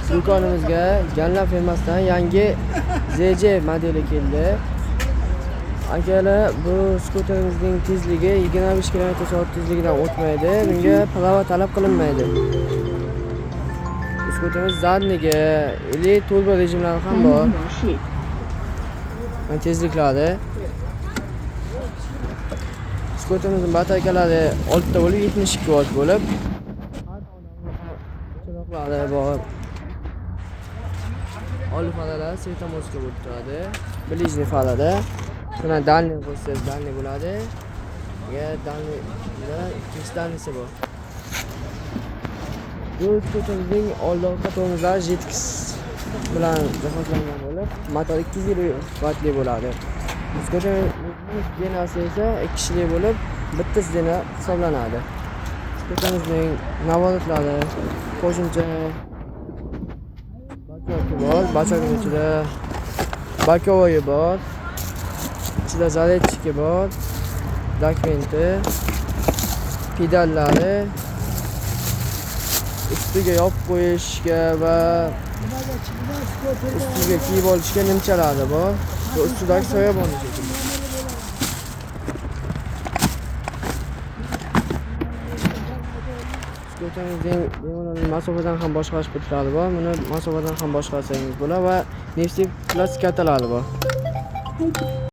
Do'konimizga Ganla firmasidan yangi ZJ modeli keldi. Akalar, bu skuterimizning tezligi 25 km/s tezligidan o'tmaydi. Bunga prava talab qilinmaydi. Skuterimiz zadniga, ili turbo rejimlari ham bor. Tezliklari. Skuterimizning batareykalari 6 ta bo'lib 72 volt bo'lib, chiroqlari bor. Old faralar svetomoska bo'lib turadi. Ближний farada. Buni dальний bo'lsangiz dальний bo'ladi. Ya dальний ikkinchi dальныйsi bor. Bu skuterimizning old orqa tormozlari JetX bilan jihozlangan bo'lib, motor 220 vatli bo'ladi. Skuterimizning zinasi esa 2 kishili bo'lib, bitta zina hisoblanadi. Skuterimizning navaratlari, qo'shimcha bor, bachakning ichida bakovoyi bor, ichida zaryadchiki bor, dokumenti, pedallari, ustiga yopib qo'yishga va ustiga kiyib olishga nimchalari bor. Bu ustidagi soyabon shekilli. Skuterimizning bemalol masofadan ham boshqarish pullari bor. Buni masofadan ham boshqarsangiz bo'ladi va Nefsi plastik kartalari bor.